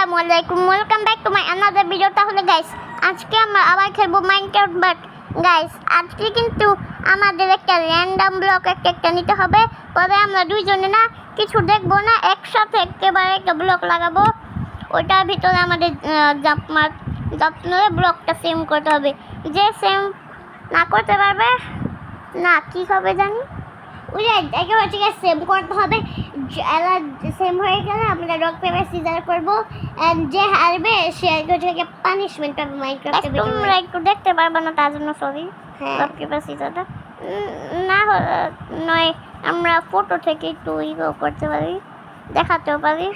আসসালামু আলাইকুম, welcome back to my another video. তাহলে গাইস, আজকে আমরা আবার খেলবো মাইনক্রাফট। বাট গাইস, আজকে কিন্তু আমাদের একটা র্যান্ডম ব্লক একটা নিতে হবে। পরে আমরা দুইজনে না কিছু দেখবো না, একসাথে একেবারে একটা ব্লক লাগাবো। ওটার ভিতরে আমাদের যত্ন ব্লকটা সেম করতে হবে। যে সেম না করতে পারবে না, কি হবে জানি, ওই একেবারে ঠিক আছে সেম করতে হবে। সেম হয়ে গেলে আমরা রক পেপার সিজার করবো, এন্ড যে হারবে সে থেকে পানিশমেন্ট পাবে মাইনক্রাফটে। তোমরা একটু দেখতে পারবে না, তার জন্য সরি। রক পেপার সিজারটা না নয়, আমরা ফটো থেকে একটু ইগো করতে পারি, দেখাতেও পারি।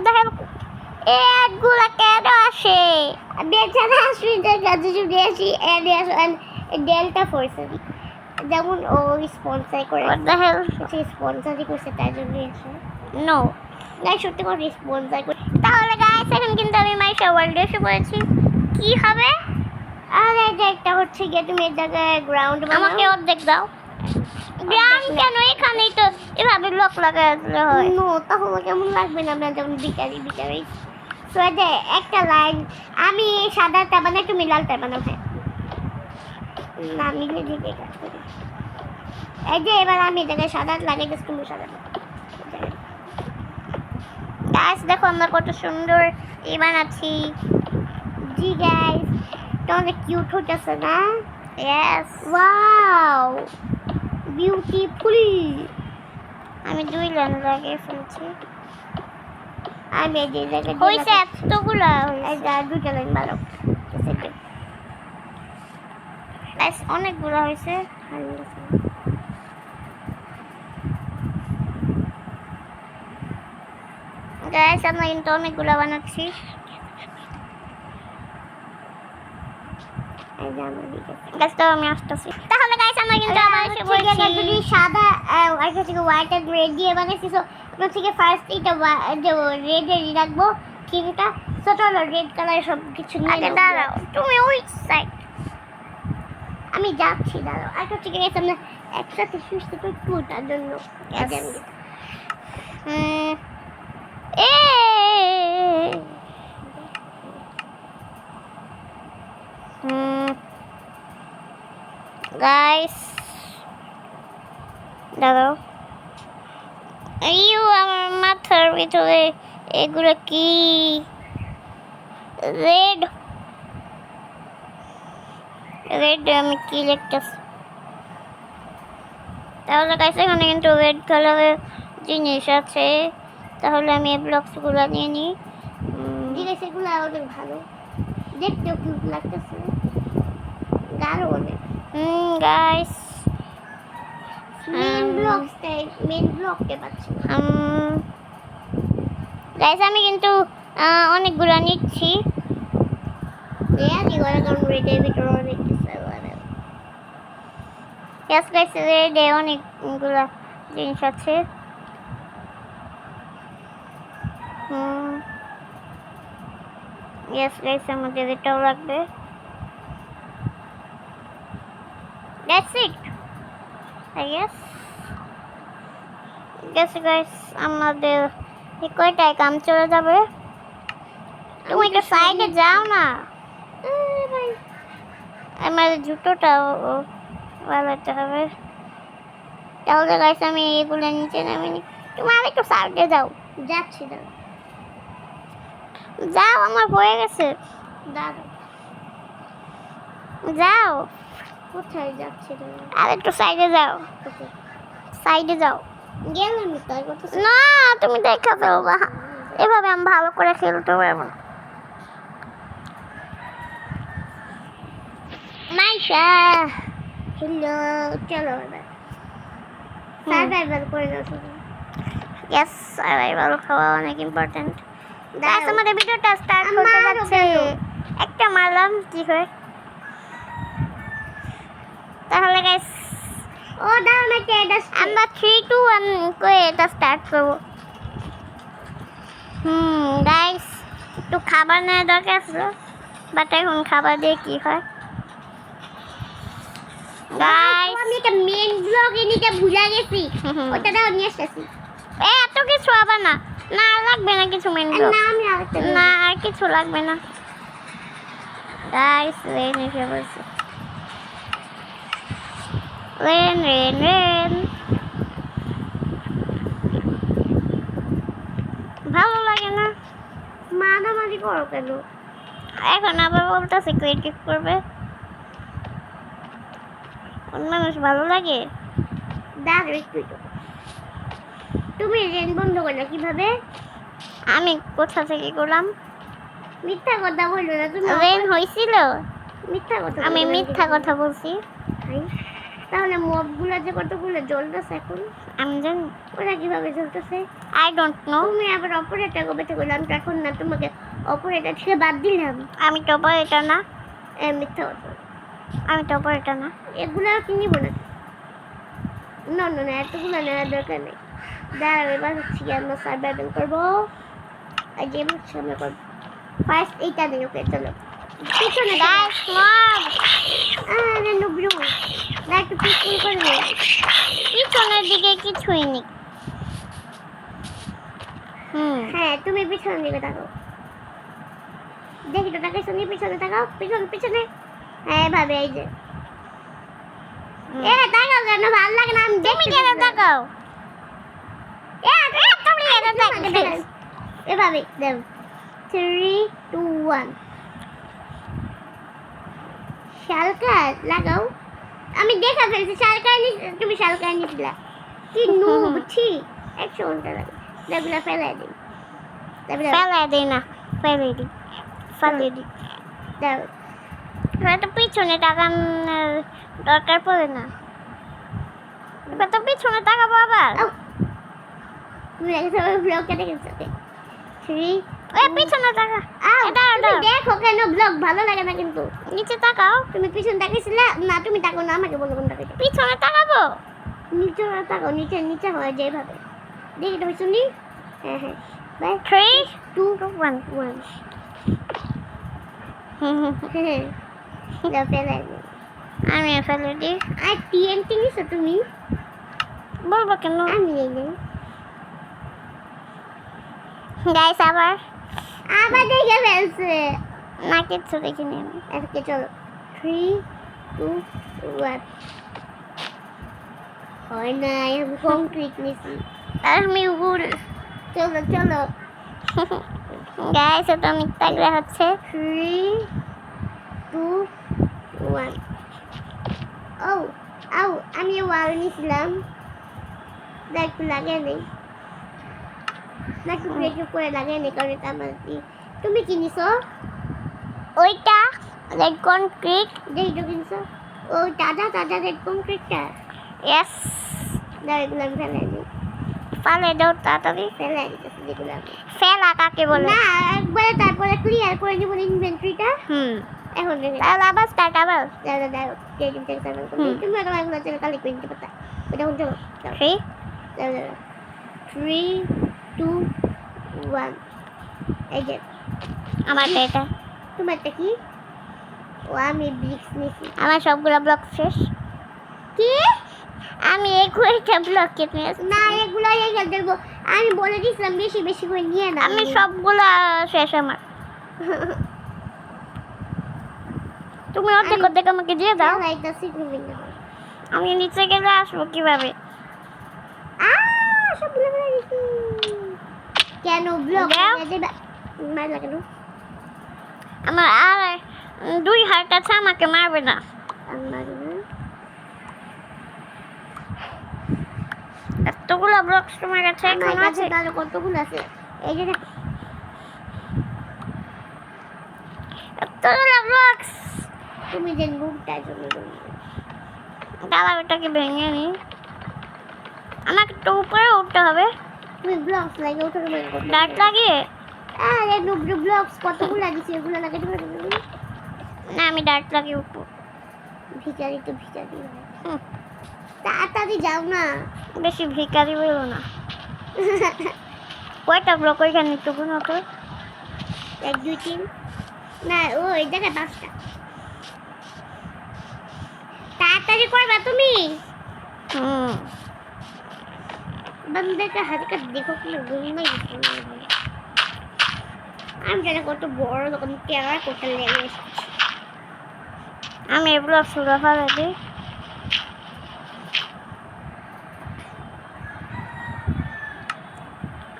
দেখেন এগুলা কেন আসে, বেচারা আসুইদের কাছে যদি আসি ডেল্টা ফোর্স যেমন ও স্পন্সর করে, সে স্পন্সরই করছে, তাই জন্য নো গাইস, সত্যি করে স্পন্সর করে। তাহলে গাইস, এখন কিন্তু আমি মাইশা ওয়ার্ল্ডে এসে পড়েছি। কি হবে? আরে যে একটা হচ্ছে গিয়ে তুমি এর জায়গায় গ্রাউন্ড, আমাকে অর্ধেক দাও। গ্রাউন্ড কেন? এখানেই তো এভাবে ব্লক লাগালে হয়। নো, তাহলে কেমন লাগবে না? আমরা যেমন বিকারি সো যে একটা লাইন আমি সাদাটা বানাই, তুমি লালটা বানাও। হ্যাঁ না মিলে দিকে কাজ করি। এই যে এবার আমি এটাকে সাদা লাগিয়ে দিচ্ছি, তুমি সাদা গাইস। দেখো আমরা কত সুন্দর বানাচ্ছি। জি গাইস, এটা অনেক কিউট হচ্ছে না? Yes, wow, beautiful. আমি দুই লাইন লাগিয়ে ফেলছি। আমি এই যে জায়গায় হইছে এতগুলা, এই যে দুইটা লাইন ভালো গাইস, অনেকগুলো হয়েছে। গাইস, আমরা কিন্তু অনেকগুলো বানাচ্ছি। গাইস তো আমি আসতেছি। তাহলে গাইস, আমরা কিন্তু আবার এসে বলছি যদি সাদা আর কিছু হোয়াইট এন্ড রেড দিয়ে বানাইছি। সো আমরা থেকে ফার্স্ট এটা যে রেড এর রাখবো, ঠিকটা ছোট রেড কালার সব কিছু নিয়ে দাঁড়াও, তুমি ওই সাইড, আমি যাচ্ছি, দাঁড়াও। আর তো ঠিক আছে, আমরা একসাথে সুস্থ করবো, তার জন্য গাইস দাঁড়াও। আমার মাথার ভিতরে এগুলো কি? রেড আমি কি লিখতেছি? তাহলে গাইস, এখানে কিন্তু রেড কালারের জিনিস আছে। তাহলে আমি এই ব্লকসগুলো নিয়ে নিই। ঠিক আছে, এগুলো অনেক ভালো, দেখতেও কিউট লাগতেছে। দারুণ অনেক। গাইস, মেন ব্লকটা পাচ্ছি। গাইস, আমি কিন্তু অনেকগুলো নিচ্ছি। কারণ রেডের ভিতরে অনেক রেডে অনেকগুলো জিনিস আছে। ইয়েস গাইস, আমাদের এটাও লাগবে। That's it, I guess guys, আমাদের এই কয়টায় কাম চলে যাবে। তুমি একটা সাইডে যাও না, আমার জুতোটা বানাতে হবে। তাহলে গাইস, আমি এগুলো নিচে নামিনি, তুমি আর একটু সাইডে যাও। যাচ্ছি, দাও যাও, আমার হয়ে গেছে, যাও। কোথায় যাচ্ছে? আর একটু সাইডে যাও, সাইডে যাও। গেলাম না, তুমি দেখা ফেলবা, এভাবে আমি ভালো করে খেলতে পারবো না। মাইশা হ্যালো, চলো এবার সার্ভাইভাল করে দাও। ইয়েস, সার্ভাইভাল খাওয়া অনেক ইম্পর্টেন্ট। গাইস, আমাদের ভিডিওটা স্টার্ট করতে যাচ্ছে। একটা মারলাম, কি হয়? তাহলে গাইস, ও দাও না কে, আমরা 3 2 1 করে এটা স্টার্ট করব। গাইস, একটু খাবার নেওয়া দরকার ছিল, বাট এখন খাবার দিয়ে কি হয়? গাইস, আমি এটা মেন ব্লগে নিতে ভুলে গেছি, ওটা দাও, নিয়ে আসতেছি। এত কিছু আবার না, না লাগবে না কিছু মেন ব্লক। না আমি আরেকটা না আর কিছু লাগবে না গাইস। রেন এসে বলছে, রেন রেন রেন ভালো লাগে না। মারামারি করো কেন? এখন আবার বলতেছে ক্রিয়েটিভ করবে। কোন মানুষ ভালো লাগে? দাঁড়ো একটু। তুমি রেন বন্ধ করলে কিভাবে? আমি কোথা থেকে করলাম? মিথ্যা কথা বলবে না তুমি। রেন হয়েছিল? মিথ্যা কথা আমি বলবে না মিথ্যা কিন্তু। কথা বলছি? হাই, তাহলে মবগুলো যে কতগুলো জ্বলতেছে এখন, আমি জানি, ওরা কিভাবে জ্বলতেছে? I don't know. তুমি আবার অপারেটর কবে থেকে বললাম তো এখন না, তোমাকে অপারেটর থেকে বাদ দিলাম। আমি টপার এটা না, মিথ্যা কথা। আমি টপার এটা না। এগুলো আর কিনিব না। না না না, এতগুলো নেওয়ার দরকার নেই। দাঁড়াও, এবার হচ্ছে কি আমরা সার্ভাইভাল করবো। আর যে হচ্ছে আমরা করবো ফার্স্ট এইটা দিই। ওকে চলো পিছনে গাইস মব আরে নুব্রু না, একটু পিছনে করে নে। পিছনের দিকে কিছুই নেই। হ্যাঁ তুমি পিছনের দিকে তাকাও। দেখি তো তাকাইছো নি? পিছনে তাকাও, পিছনে পিছনে। হ্যাঁ এভাবে, এই যে তাকাও কেন? ভালো লাগে না? আমি তুমি কেন তাকাও? তুমি কেন তাকাও? এভাবে দেও। 3 2 1 শালকার লাগাও। আমি দেখা ফেলছি শালকার তুমি শালকার নিছিলা কি নু বুঝছি। 100 ঘন্টা লাগে। এগুলো ফেলাই দিই। ফেলে দিই না, ফেলে দিই, ফেলে দিই। দাও হয়তো পিছনে তাকানোর দরকার পড়ে না। এবার তো পিছনে তাকাবো আবার। আউ। তুমি একটা ব্লগ কেটে গেছো। 3 ওই পিছনে তাকা। এটা তুমি দেখো কেন? ব্লগ ভালো লাগে না কিন্তু। নিচে তাকাও। তুমি পিছনে তাকাইছিলে না? তুমি তাকাও না, আমাকে বলো কোন তাকাইছো। পিছনে তাকাবো। নিচে তাকাও, নিচে নিচে হয় যেভাবে। দেখি তুমি শুনি। হ্যাঁ হ্যাঁ বাই। 3 2 2 1 1 হ্যাঁ দাও ফেলাই দিই। আমি ফেলে দিই। আর টিএনটি নিছো তুমি? বলবো কেন? আমি নেই নেই। গাইস আবার আবার দেখে ফেলছে। না কিচ্ছু দেখিনি আমি। আজকে চলো 3 2 1 হয় না, আমি কংক্রিট নিছি। আমি উড়। চলো চলো গাইস এটা মিথ্যা গ্রহ হচ্ছে। 3 2 1 ও আও আমি ওয়াল নিছিলাম। দেখো লাগে নেই। দেখো ব্রেক করে লাগে নেই, কারণ এটা আমার তুমি কি নিছো? ওইটা রেড কনক্রিট। দেখি তো কিনছো। ও তাজা তাজা রেড কংক্রিটটা। ইয়েস। দাও এগুলো আমি ফেলাই দিই। পালে দাও তাড়াতাড়ি। ফেলাই দিতেছি যেগুলো আমি। ফেলা কাকে বলে? না একবারে তারপরে ক্লিয়ার করে দিব ইনভেন্টরিটা। এখন দেখে তাহলে আবার স্টার্ট আবার। দাও দাও দাও ক্রিয়েটিভ টেক্সট সার্ভার তুমি এখন এগুলো চ্যানেল কালেক্ট করে নিতে পারতা। ওটা কোন চলো 3 দাও দাও 3 2 1 এই যে আমার এটা। তোমারটা কি? ও আমি ব্রিক্স নিছি। আমার সবগুলো ব্লক শেষ। কি? আমি এই কয়েকটা ব্লক কেটে নিয়েছি। না এগুলো এই দেখবো। আমি বলে দিছিলাম বেশি বেশি করে নিয়ে না। আমি সবগুলো শেষ আমার। তুমি অর্ধেক অর্ধেক আমাকে দিয়ে দাও। এটা সিগন্যাল না। আমি নিচে গেলে আসবো কিভাবে? সবগুলো ফেলে দিছি। কেন ব্লক দাও। দেবা? মার লাগে না। আমার আর 2 হার্ট আছে, আমাকে মারবে না। আমার এতগুলো ব্লক তোমার কাছে এখন আছে? তাহলে কতগুলো আছে? এই যে দেখো এতগুলো ব্লক। তুমি যে মুখটা জন্য দাঁড়াও এটাকে ভেঙে নি। আমাকে তো উপরে উঠতে হবে। তুমি ব্লকস লাগে ওটা মনে করতে। ডার্ট লাগিয়ে? আরে নুব্রু ব্লকস কতগুলো দিছি এগুলো লাগাতে পারবে তুমি? না আমি ডার্ট লাগিয়ে উঠবো। ভিখারি তো ভিখারি হয়। তাড়াতাড়ি যাও না। বেশি ভিখারি বলো না। কয়টা ব্লক ওইখানে একটু গুনো তো। 1 2 3 না ও এই জায়গায় 5টা। তাড়াতাড়ি করবা তুমি। बंदे का हरकत देखो कि घूमने আমি জানি কত বড় রকম ক্যামেরা কোথায় লেগে এসেছি আমি এগুলো শুরু করে দিই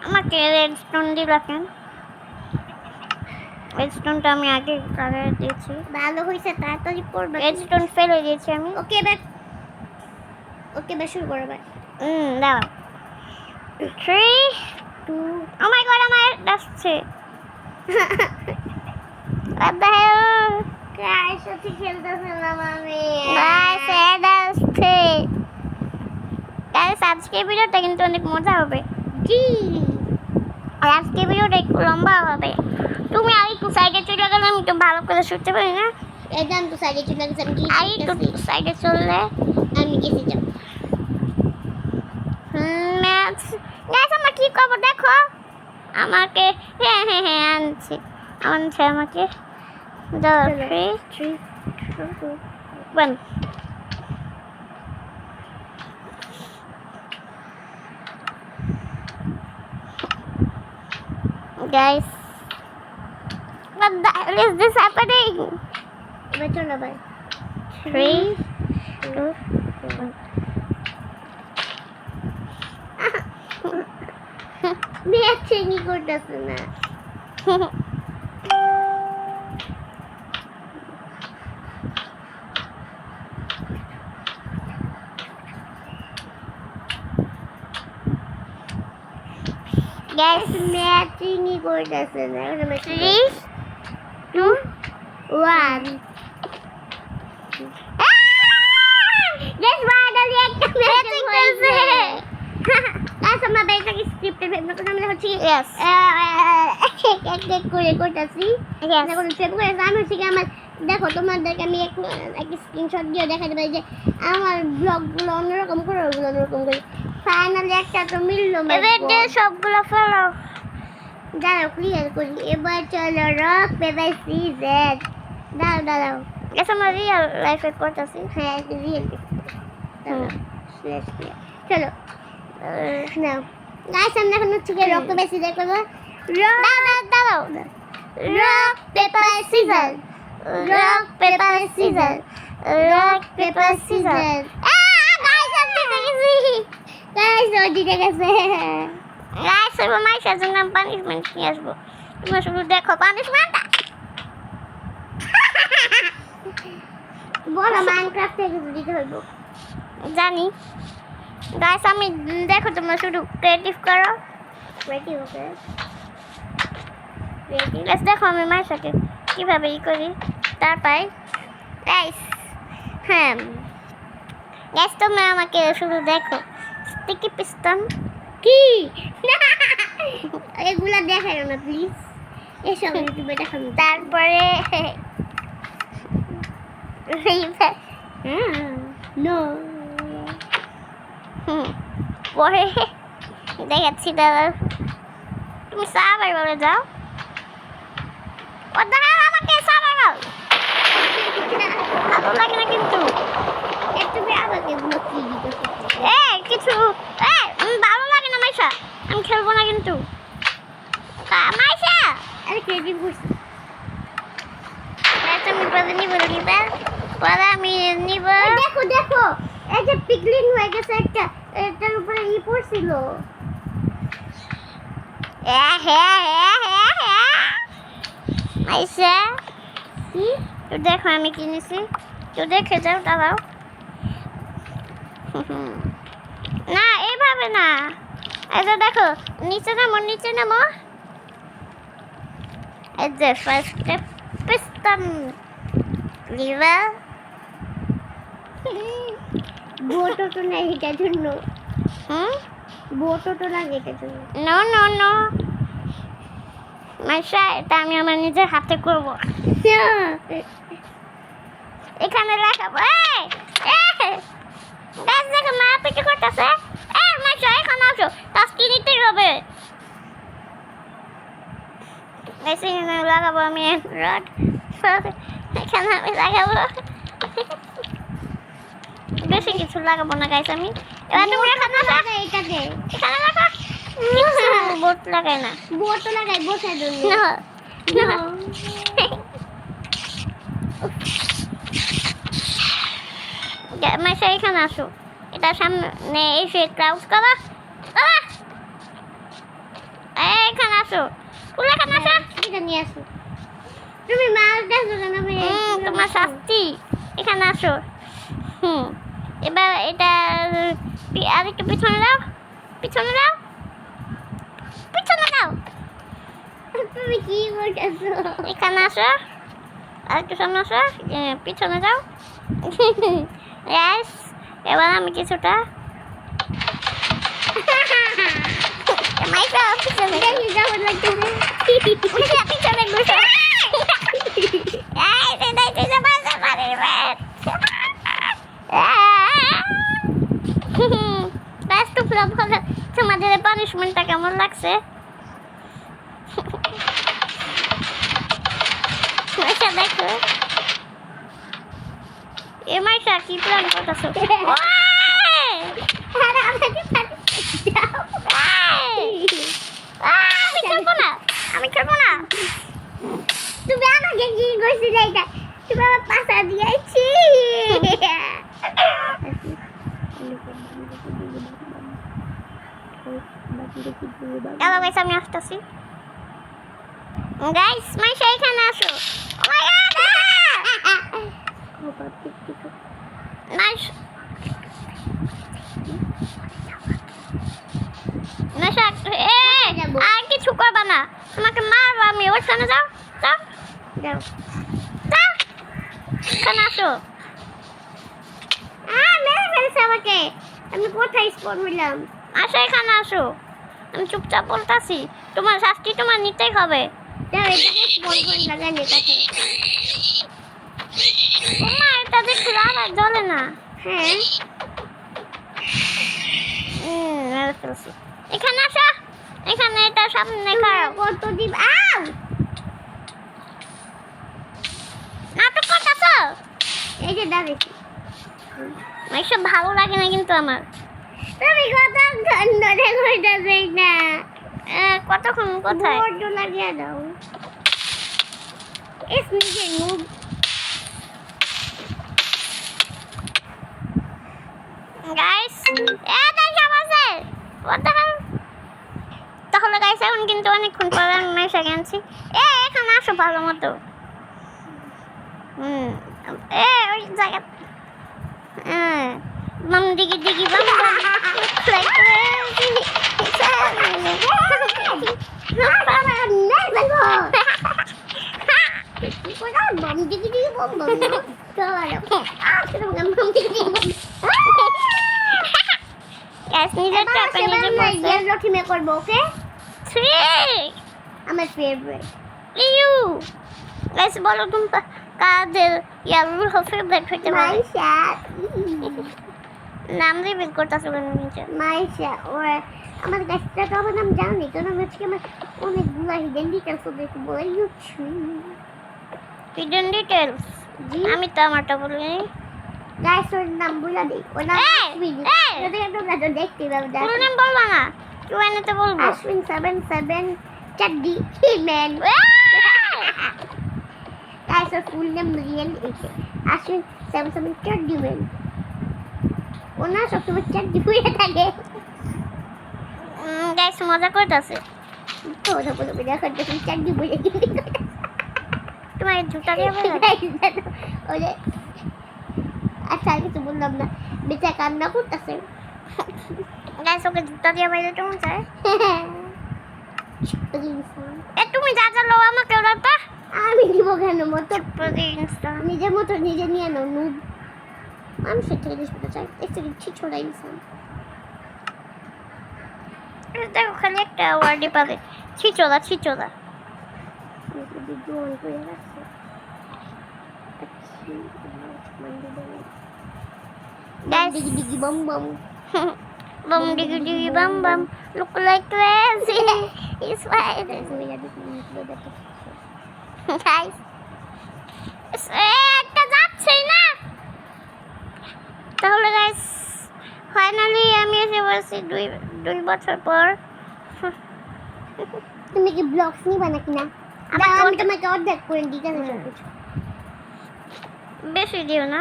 আমাকে রেডস্টোন দিয়ে রাখেন রেডস্টোনটা আমি আগে কাগজে দিয়েছি ভালো হয়েছে তাড়াতাড়ি করবে রেডস্টোন ফেলে দিয়েছি আমি ওকে এবার শুরু করো ভাই দাও 3 2 oh my god আমার আসছে what the hell কার সাথে খেলতেছিলাম আমি guys it আসছে guys আজকে ভিডিওটা কিন্তু অনেক মজা হবে জি আর আজকে ভিডিওটা একটু লম্বা হবে তুমি আর একটু সাইডে চলে গেলে আমি একটু ভালো করে শুনতে পারি না একদম তো সাইডে চলে গেছে আর একটু সাইডে চললে আমি গেছি যাব ম্যাথ গাইস আমার কি করব দেখো আমাকে হ্যাঁ আনছি আমাকে দাও 3 2 1 guys what the hell is this happening এবার চলো ভাই 3 2 মেয়ে চেঙ্গি করতেছে না 1 guys মেয়ে চেঙ্গি করতেছে না এখন আমি 3 2 1 guys finally একটা ম্যাজিক করছে গাইস আমরা বেটাকে স্ক্রিপ্টে ভেবে করে আমরা হচ্ছে yes এক করে করতেছি yes এখন সেভ করে আমি হচ্ছে আমার দেখো তোমাদেরকে আমি একটা স্ক্রিনশট দিয়ে দেখাতে পারি যে আমার ব্লগগুলো অন্যরকম করে ওগুলো অন্যরকম করে ফাইনালি একটা তো মিললো এবার দিয়ে সবগুলো ফেলো দাঁড়াও ক্লিয়ার করি এবার চলো রক পেপার সিজার দাঁড়াও guys আমরা রিয়েল লাইফে করতেছি হ্যাঁ রিয়েল চলো নাও গাইস আমরা এখন হচ্ছে রক পেপার সিজার করবো দাঁড়াও rock paper scissor rock paper scissors rock paper scissors guys আমি দেখেছি গাইস ও দিতে গেছে guys এবার মাইশার জন্য পানিশমেন্ট নিয়ে আসবো তোমরা শুধু দেখো পানিশমেন্টটা বলো মাইনক্রাফট থেকে দিতে হইব জানি গাইস আমি দেখো তোমরা শুধু ক্রিয়েটিভ করো রেডি ওকে গাইস দেখো আমি মাইশাকে কিভাবে করি তারপর গাইস হ্যাঁ গাইস তোমরা আমাকে শুধু দেখো স্টিকি পিস্টন কি এগুলা দেখাই না প্লিজ এসব ইউটিউবে দেখাবো তারপরে নো পরে দেখাচ্ছি দাদা তুমি সাবাই বলে যাও ও দাদা আমাকে সাবাই বল ভালো লাগে না কিন্তু তুমি আমাকে ব্লকি দিতে কিছু ভালো লাগে না মাইশা আমি খেলবো না কিন্তু মাইশা আরে ক্রেডিট করছি আমি পরে নিব পরে আমি নিব দেখো দেখো এই যে পিগলিন হয়ে গেছে একটা এটার উপরে ই পড়ছিল মাইশা কি তো দেখো আমি কিনেছি তো দেখে যাও দাঁড়াও না এইভাবে না এই যে দেখো নিচে নামো এই যে ফার্স্ট স্টেপ পিস্টন লিভার বোটো তো নাই এটার জন্য হুম বোটো তো লাগে এটার জন্য নো মাইশা এটা আমি আমার নিজের হাতে করবো এখানে রাখাবো গাছ দেখো মা পিঠে করতেছে মাইশা এখানে আসো টাস্কি নিতে হবে এখানে লাগাবো আমি রড এখানে আমি লাগাবো বেশি কিছু লাগাবো না গাইস আমি এবার তুমি এখানে আসো এটাকে এখানে রাখো বোট লাগায় না বোট লাগাই বসে জন্য না মাসা এখানে আসো এটা সামনে এসে ক্রাউচ করো এখানে আসো তুলে এখানে আসো এটা নিয়ে আসো তুমি মাছ দেখো কেন আমি তোমার শাস্তি এখানে আসো এবার এটা আর একটু পিছনে দাও পিছনে দাও পিছনে দাও তুমি কি করতেছো এখানে আসো আর একটু সামনে আসো পিছনে যাও গ্যাস এবার আমি কিছুটা মাইকা পিছনে দেখি যাবো লাগতেছে পিছনে ঘুষো এই সেটাই সেটা বাসা পারে ব্যাস তো ফ্লপ হলো তোমাদের পানিশমেন্টটা কেমন লাগছে মাইশা দেখো এ মাইশা কি প্ল্যান করতেছো আরে আমাকে পাঠিয়ে দাও আমি খেলবো না আমি খেলবো না তুমি আমাকে কি কইছিলে এটা তুমি আমার পাশা দিয়েছি হ্যালো গাইস আমি আসতেছি গাইস মাইশা এখানে আসো ও মাই গড নাইস মাইশা আর কিছু করবা না তোমাকে মারবো আমি ওখানে যাও যাও যাও যাও এখানে আসো মেরে ফেলছে আমাকে আমি কোথায় স্পট হইলাম আসো এখানে আসো আমি চুপচাপ বলতাছি তোমার শাস্তি তোমার নিতেই হবে যাও এটাকে স্পট করে লাগাই নে কাছে তোমার এটা দেখে আর জ্বলে না হ্যাঁ মেরে ফেলছি এখানে আসো এখানে এটা সামনে খাও কত দিব আউ নাটক করতেছো এই যে দাঁড়িয়েছি এইসব ভালো লাগে না কিন্তু আমার তুমি কতক্ষণ ধরে করতেছে না কতক্ষণ কোথায় বোর্ড লাগিয়ে দাও ইস নিজে মুভ গাইস এটাই সব আছে what the hell তাহলে গাইস এখন কিন্তু অনেকক্ষণ পরে আমি মেশা গেছি এখানে আসো ভালো মতো ওই জায়গা বাম দিকে দিকে বাম বম দিকে দিকে বম বম গ্যাস নিজের ট্র্যাপে নিজে পড়ছে লক্ষ্মী করবো ওকে 3 আমার ফেভারিট ইউ গাইস বলো তুমি কাদের ইয়ার ফেভারিট হতে পারে মাইশা নাম রিভিল করতেছো কেন নিচে মাইশা ওর আমার কাছটা তো আমার নাম জানি কারণ আজকে আমার অনেকগুলো হিডেন ডিটেলস ওদেরকে বলে দিচ্ছি হিডেন ডিটেলস জি আমি তো আমারটা বলিনি গাইস ওর নাম বলে দিই ওর নাম এই, আশ্বিন এই। যদি তোমরা তো দেখতে পাবে পুরো নাম বলবা না কিউএনএ তে বলবো আশ্বিন 77 চাড্ডি হিম্যান গাইস ওর ফুল নেম রিয়েল এসে আশ্বিন 77 চাড্ডি ম্যান ওনা সবসময় চাড্ডি পরে থাকে গাইস মজা করতেছে তো ওটা বলে দেখো যখন চাড্ডি পরে তোমার জুতা দিয়ে বলে ওরে আচ্ছা আর কিছু বললাম না বেচা কান্না করতেছে গাইস ওকে জুতা দিয়ে বাইরে কেমন চায় তুমি যা যা লো আমাকে ওরাটা আমি দিব কেন মতো প্রতিষ্ঠা নিজের মতো নিজে নিয়ে নাও নুব মানুষের থেকে জিনিস পেতে চাই একটু ইচ্ছি ছোড়া ইনসান দেখো খালি একটা ওয়ার্ডই পাবে ছিচোদা ছিচোদা ভিডিও অন করে রাখছে Guys. Diggy diggy bum bum bum diggy diggy bum bum look like crazy it's fine guys একটা যাচ্ছে না তাহলে গাইস ফাইনালি করতেছি 2 বছর পর। তুমি কি ব্লগস নিবা নাকি না? আমার আমি content- তোমাকে অর্ধেক করে দিতে হুম। সব কিছু। বেশি দিও না।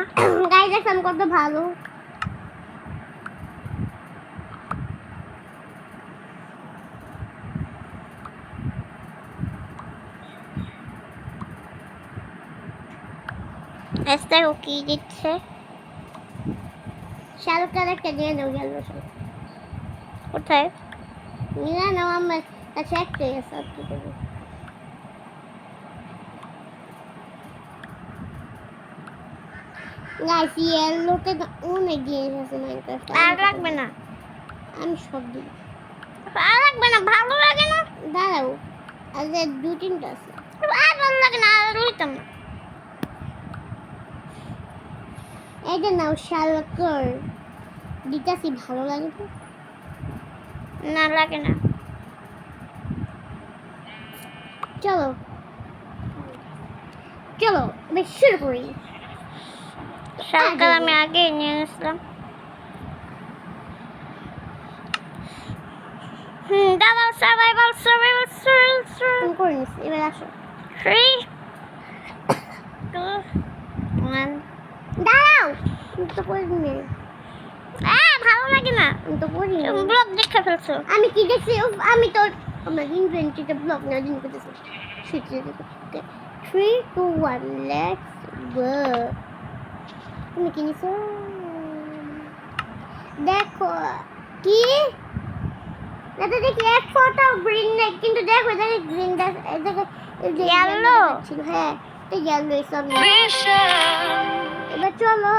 গাইজ দেখলাম কত ভালো। এস্তার ও কি দিচ্ছে? শাহরুখ খান একটা দিয়ে দাও গেল সব। কোথায়? নিয়ে নাও, আমার কাছে একটাই আছে, আর কি করবো। গাইস ইয়েলোতে অনেক জিনিস আছে মাইনক্রাফট। আর লাগবে না। আমি সব দিই। আর লাগবে না, ভালো লাগে না। দাঁড়াও, আর 2-3টা আছে। আর ভালো লাগে না, আর লইতাম না। এইটা নাও শালকর দিতাছি, ভালো লাগে তো। না লাগে না। চলো চলো এবার শুরু করি। সকাল আমি আগে নিয়ে গেছিলাম। দাঁড়াও, সার্ভাইভাল তুমি করে নিচ্ছি, এবার আসো। 3 2 1। দাঁড়াও, তুমি তো করে নি। ভালো লাগে না। আমি তো করি তুমি ব্লগ দেখে ফেলছো। আমি কি দেখছি? উফ, আমি তো আমার ইনভেন্টরিতে ব্লক না দিন করতেছি। শিখতে দেখতে 3 2 1 লেটস গো। তুমি কি নিছো? দেখো কি এটা দেখি এক ফটো গ্রিন নেই, কিন্তু দেখো দেখো গ্রিন দেখো Yellow? ছিল। হ্যাঁ এটা ইয়েলো সব। এবার চলো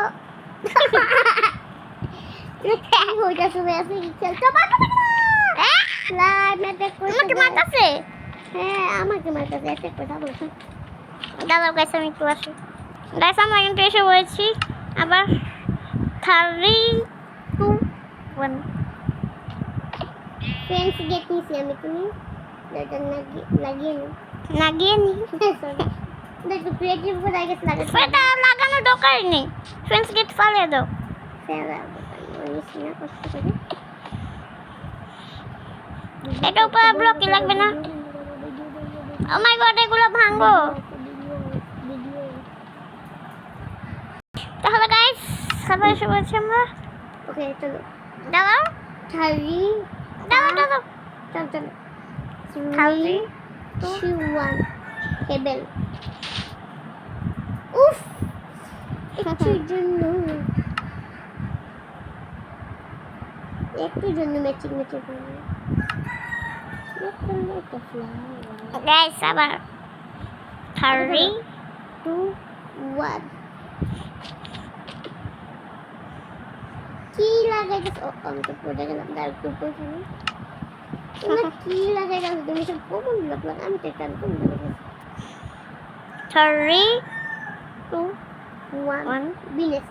ওইটা শুনে আছে কি খেলতে পারবো না। লাইভ ম্যাচ করতে আমাকে মারতাছে। হ্যাঁ আমাকে মারতেছে, একটা কথা বলছো। দাঁড়াও গাইস, আমি একটু আসি। গাইস আমরা কিন্তু এসে পড়েছি। আবার 3 2 1। ফ্রেন্ডস গেট নিছি আমি, তুমি এটা লাগিয়ে নি। লাগিয়ে নি। সরি দেখো ক্রিয়েটিভ করে আগে লাগাতে সেটা লাগানো দরকার নেই। ফ্রেন্ডস গেট ফালিয়ে দাও। ফেলা নিছি না কষ্ট করে। এটা উপরে ব্লকই লাগবে না। ও মাই গড, এগুলো ভাঙবো। তাহলে গাইস সবাই এসে পড়েছি আমরা। ওকে চলো দাঁড়াও থারি দাঁড়াও। চল চল 3 2 1 হেবেল। উফ একটুর জন্য ম্যাচিং করবো। একটা ফ্লাওয়ার গাইস আবার 3 2 1 কি লাগাইতেছ? ও আমি তো পড়ে গেলাম, দাঁড় একটু পড়ে না। কি লাগাইতেছ তুমি? সব কোমল ব্লক লাগ, আমি তো একটা কোমল লাগাইছি। 3 2 1 1 বিলেস।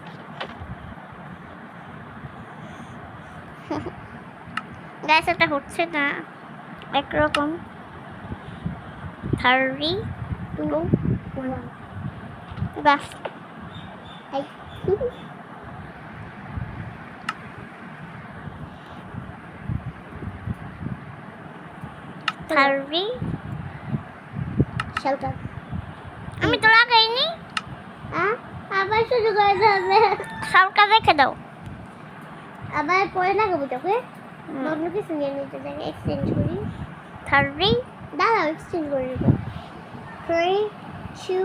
গাইস এটা হচ্ছে না একরকম। 3 2 1 বাস। এই 3 শেল্টার। আমি তো লাগাইনি। আবার শুরু করে হবে। সালকা রেখে দাও। আবার পরে লাগাবো তোকে। অন্য কিছু নিয়ে নিতে যাই, এক্সচেঞ্জ করি। 3 দাঁড়াও এক্সচেঞ্জ করে নেবো। 3 2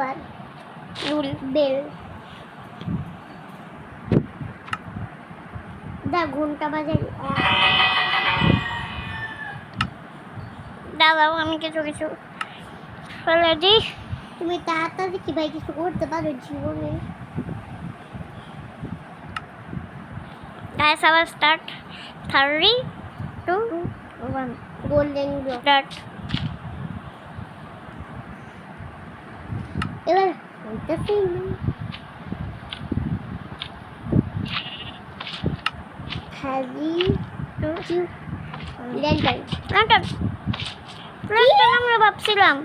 1 রুল বেল। দা ঘন্টা বাজাই। দাঁড়াও আমি কিছু ফেলে দিই। তুমি তাড়াতাড়ি কি ভাই কিছু করতে পারো জীবনে? গাইস আবার স্টার্ট। 3 2 1 golden block. স্টার্ট। এবার হইতেছে না। Harry 2 lantern. লন্ডন আমরা ভাবছিলাম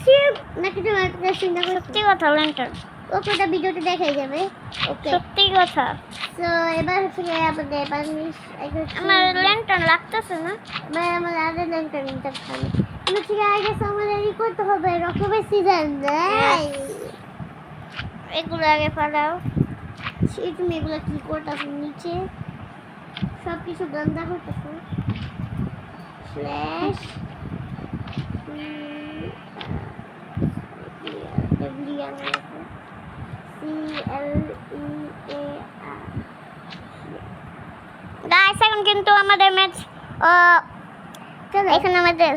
শিপ নাকি তোমার কাছে চিন্তা করছো? সত্যি কথা লন্ডন। ওটা ভিডিওতে দেখাই যাবে। ওকে সত্যি কথা। তো এবার হচ্ছে গিয়ে আমাদের বাংলিশ আমার ল্যান্টার্ন লাগতেছে না। এবার আমাদের আগে ল্যান্টার্নটা খালি হচ্ছে গিয়ে আগে আমাদের ই করতে হবে রকমের সিজন এগুলো আগে ফালাও। তুমি এগুলো কি করতেছো নিচে সব কিছু গন্ধা করতেছো স্ল্যাশ গাইস এখন কিন্তু আমাদের ম্যাচ এখানে আমাদের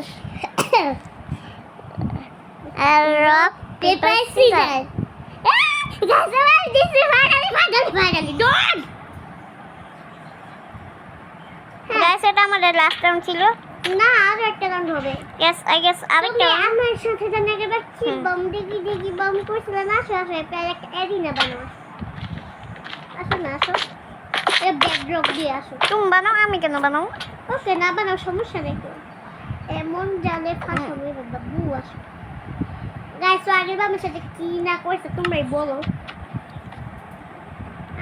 রক পেপার সিজার। গাইস এটা আমাদের লাস্ট রাউন্ড ছিল না আর একটা রাউন্ড হবে গেস আই গেস আরেকটা তুমি আমার সাথে জানা গেলে কি বম দেখি বম করছিল না আসলে প্রায় একটা এরিনা বানাও আসো না আসো এ ব্যাকড্রপ দিয়ে আসো তুমি বানাও আমি কেন বানাও ওকে না বানাও সমস্যা নেই তো এমন জালে ফাঁসাবে বাবু আসো গাইস তো আগে আমার সাথে কি না করছে তোমরাই বলো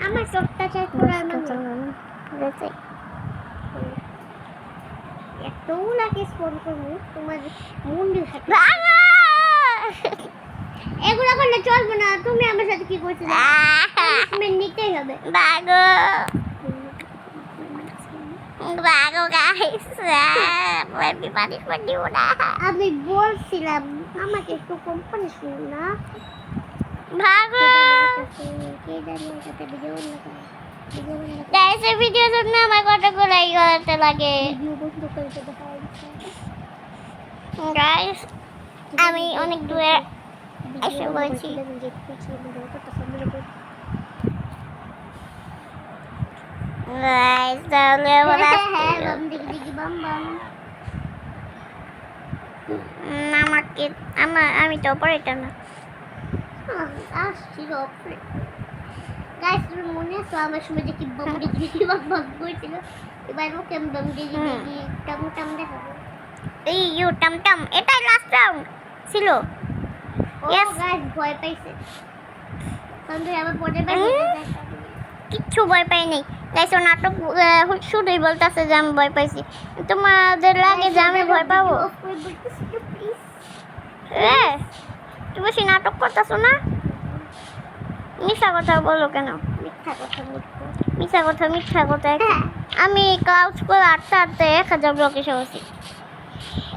আমার সবটা চেক করা মানে এত লাগে স্পন করবো তোমার মুন্ডি থাকে এগুলো করলে চলবে না তুমি আমার সাথে কি করছো পানিশমেন্ট নিতেই হবে বাগো বাগো গাইস আমি পানিশমেন্ট দিব না আমি বলছিলাম আমাকে একটু কম পানিশমেন্ট না ভাগো কে জানি ওটাতে ভিডিও না গাইস এই ভিডিওর জন্য আমার কতগুলো লাইক করতে লাগে ভিডিও বন্ধ করে দেবো গাইস আমি অনেক দূরে এসে বলছি গাইস তাহলে বলা আমাকে আমি তো অপারেটর না আসছি গাইস তুমি মনে আছে আমার সময় যে কি বম ডিগ্রি বম করেছিল এবার ওকে বম ডিগ্রি টম টম দেখাবো এই ইউ টাম টাম এটাই লাস্ট রাউন্ড ছিল ও গাইস ভয় পাইছে সন্ধে আবার পড়ে কিচ্ছু ভয় পাই নাই গাইস ও নাটক শুধুই বলতেছে যে আমি ভয় পাইছি তোমাদের লাগে যে আমি ভয় পাবো তুমি বেশি নাটক করতেছো না মিথ্যা কথা বলো কেন মিথ্যা কথা আমি ক্লাউড করে আটতে 1000 ব্লক এসে বসি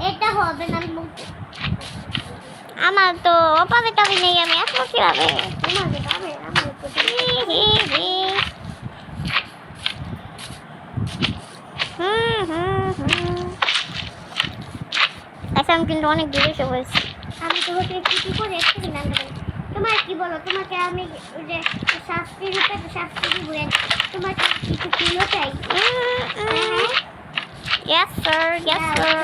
এটা হবে না আমি বলতে আমার তো অপারেটরই নেই আমি আসবো কিভাবে তোমাকে পাবে আমি আচ্ছা আমি কিন্তু অনেক দূরে এসে বলছি আমি তো হতে কি করে একটু জানতে তোমার কি বলো তোমাকে আমি ওই যে শাস্তি রূপে শাস্তি দিব তোমাকে কিছু কিলো চাই Yes sir, yes sir.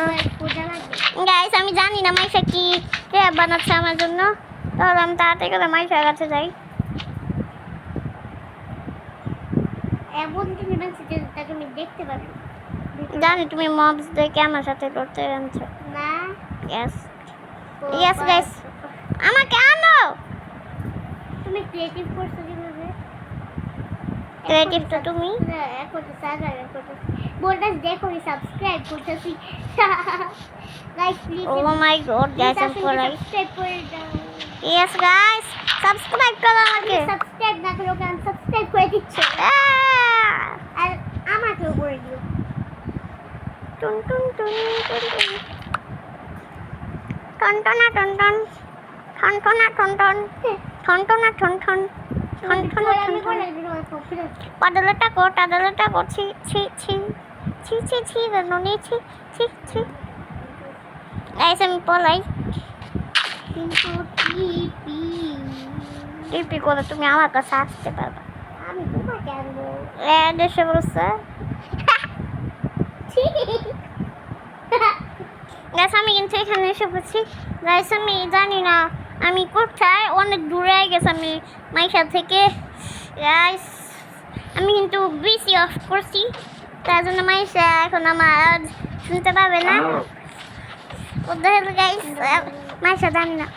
Guys, আমি জানি না মাইশা কি কে বানাচ্ছে আমার জন্য তাহলে আমি তাড়াতাড়ি করে মাইশার কাছে যাই এমন তুমি বানছিতে তাকে আমি দেখতে পারি জানি তুমি মবস দেখে আমার সাথে করতে আনছো না Yes. Yes guys. আমাকে আনো তুমি ক্রিয়েটিভ করছো কিভাবে ক্রিয়েটিভ তো তুমি এখন তো সাজার এখন বলটা দেখো সাবস্ক্রাইব করতেছি guys please Oh my god, guys, I'm for like subscribe করে দাও Yes guys, subscribe করো আমাকে সাবস্ক্রাইব না করো কারণ সাবস্ক্রাইব করে দিচ্ছ আর আমাকেও করে দিও টুন টুন টুন টুন টুন টনটনা টনটন টনটনা টনটন টনটনা টনটন পাডালাটা করছি ছি ননি ছি গাইস আমি পলাই কিন্তু টিপি করে তুমি আমার কাছে আসতে পারবে আমি তোমাকে আনবো দেশে বলছে গাইস আমি কিন্তু এখানে এসে পড়ছি গাইস আমি জানি না আমি কোথায় অনেক দূরে গেছি আমি মাইশা থেকে গাইস আমি কিন্তু বিসি অফ করছি তার জন্য মাইশা এখন আমার শুনতে পাবে না কোথায় গাইস মাইশা জানি না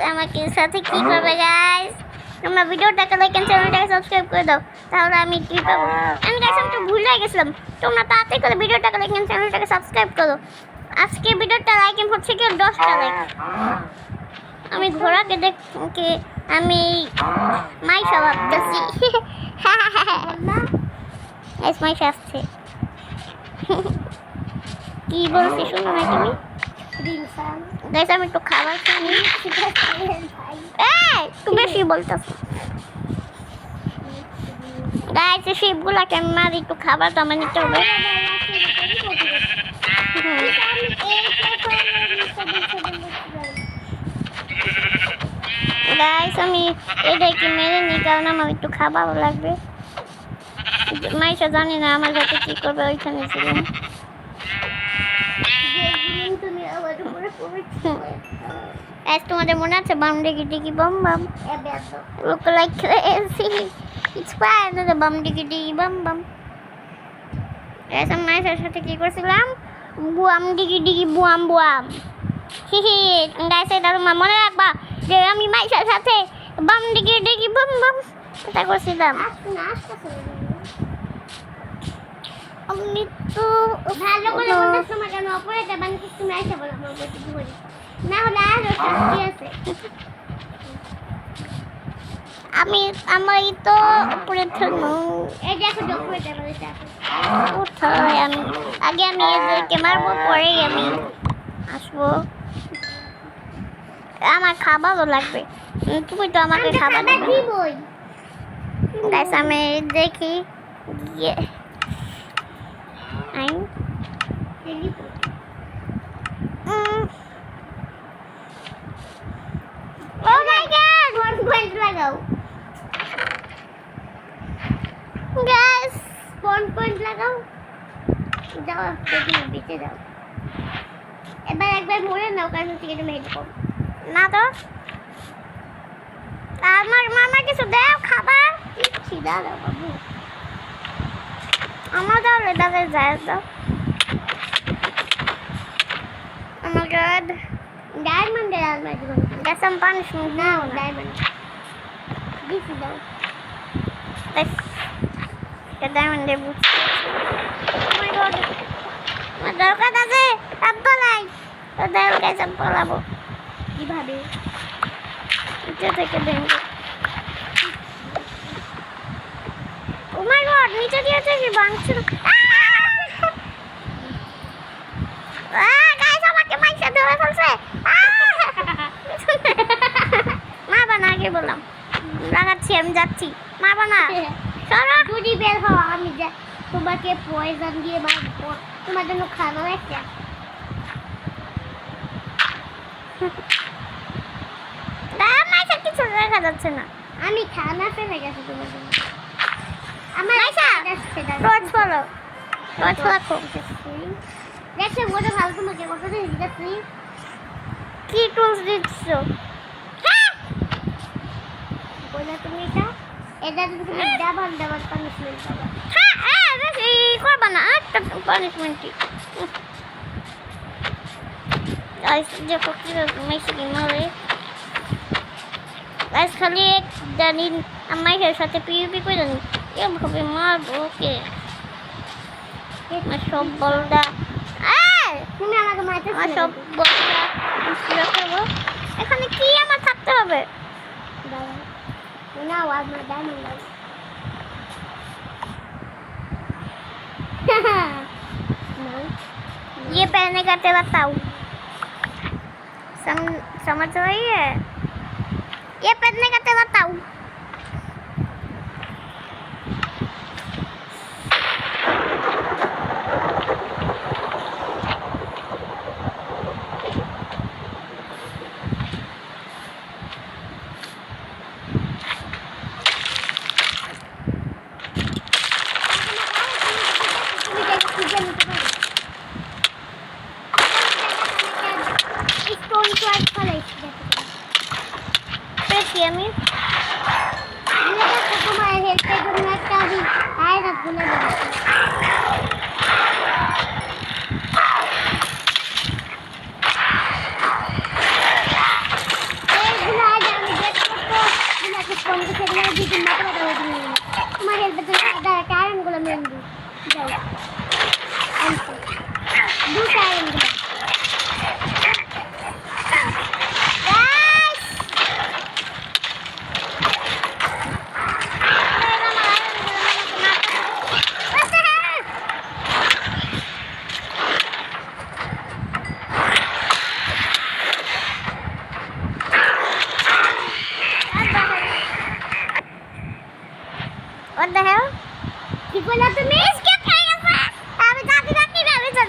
আমাকে সাথে কি করবে গাইস? তোমরা ভিডিওটাকে লাইক এন্ড চ্যানেলটাকে সাবস্ক্রাইব করে দাও, তাহলে আমি কি পাবো। আমি গাইস আমি তো ভুলে গেছিলাম, তোমরা তাড়াতাড়ি করে ভিডিওটাকে লাইক এন্ড চ্যানেলটাকে সাবস্ক্রাইব করো। আজকে ভিডিওটা লাইক হচ্ছে কি 10টা লাইক। আমি ঘোড়াকে দেখে আমি মাইশা ভাবতেছি। গাইস মাইশা আসছে। কি বলছি শুনো না তুমি? গাইস আমি একটু খাবার খাই। এই তুমি বেশি বলতেছো। গাইস এই শিপগুলাকে আমি মারি, একটু খাবার তো আমার নিতে হবে। গাইস আমি এটাকে মেরে নিই, কারণ আমার একটু খাবারও লাগবে। মাইশা জানি না আমার সাথে কি করবে, ওইখানে ছিল। গাইস তোমাদের মনে আছে বাম ডিগি ডিগি বাম বাম? Look like crazy. It's fine. বাম ডিগি ডিগি বাম বাম। গাইস আমি মাইশার সাথে কি করছিলাম? বুয়াম ডিগি ডিগি বুয়াম বুয়াম। হি হি। গাইস এটা তোমরা মনে রাখবা যে আমি মাইশার সাথে বাম ডিগি ডিগি বাম বাম এটা করছিলাম। আমি তো ভালো করে বলতে সময় কেন অপরে যাবেন কি তুমি আইসা বলো আমার বলতে কি বলি না হলে আর শাস্তি আছে। আমি আমারই তো উপরে থাকবো। এই দেখো ডকুমেন্ট আমার এটা কোথায়? আমি আগে আমি এদেরকে মারবো, পরেই আমি আসবো। আমার খাবারও লাগবে, তুমি তো আমাকে খাবার দিবে। দিবই গাইস আমি দেখি গিয়ে আই ও মাই গড কোন পয়েন্ট লাগাও গাইস কোন পয়েন্ট লাগাও যাও দেখি বিতে যাও এবার একবার মরে নাও কারণ থেকে তুমি হেড করো না তো আমার মামা কিছু দাও খাবার। খিদা দাও বাবু আমার তাহলে দাদা যায় দাও। Oh my god. ডায়মন্ড এর আলমারি জীবন Get some punishment নাও now. ডায়মন্ড দিছি দাও Let's get diamond there boots. Oh my god. আমার দরকার আছে সাম্পলাই। তো দরকার সাম্পলাবো কিভাবে নিচে থেকে দেখবো। Oh my god, নিচে দিয়ে থেকে ভাঙছিল। গাইস আমাকে মাইসা ধরে ফেলছে। মারবা না, আগে বললাম লাগাচ্ছি, আমি যাচ্ছি। মারবা না, সরো। যদি বের হও আমি যে তোমাকে পয়জন দিয়ে মারবো তোমার জন্য খাবার একটা মাইসা কিছু দেখা যাচ্ছে না। আমি খানা ফেলে গেছি তোমার জন্য আমার মাইশা, আসছে টর্চ ফলো, টর্চ রাখো। দেখছো ওটা ভালো তোমাকে কত দিন দিচ্ছি কি টুলস দিচ্ছ? বলে তুমি এটা যদি তুমি ডাবল ডাবল পানিশমেন্ট পাবে হ্যাঁ বেশি করবা না, একটা পানিশমেন্টই। গাইস দেখো কি মাইসা কি মারে। গাইস খালি এক জানি আমার সাথে পিউপি করে জানি এভাবে মারবো ওকে। আমার সব বলদা তুমি আমাকে মারতে আমার সব বলদা করবো। এখানে কি আমার থাকতে হবে? না আমার ডায়মন্ড দাও ये पहनने का तेरा ताऊ समझ रही है? ये पहनने का तेरा ताऊ। পেয়েছি আমি। তোমার হেল্পের জন্য একটা আমি আয়না খুলে দেবো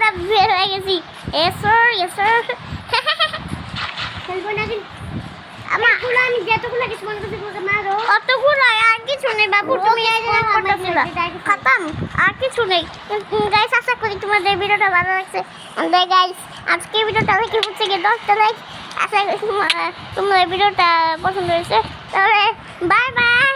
আমরা বের হয়ে গেছি এসর এসর খেলবো না কিন্তু আমার আমি যতগুলো কিছু মনে করছি তোমাকে মারো অতগুলো আর কিছু নেই বাবু তুমি খতম আর কিছু নেই গাইস আশা করি তোমাদের ভিডিওটা ভালো লাগছে গাইস আজকে ভিডিওটা দেখে হচ্ছে গিয়ে 10টা লাইক আশা করি তোমাদের ভিডিওটা পছন্দ হয়েছে তাহলে বাই বাই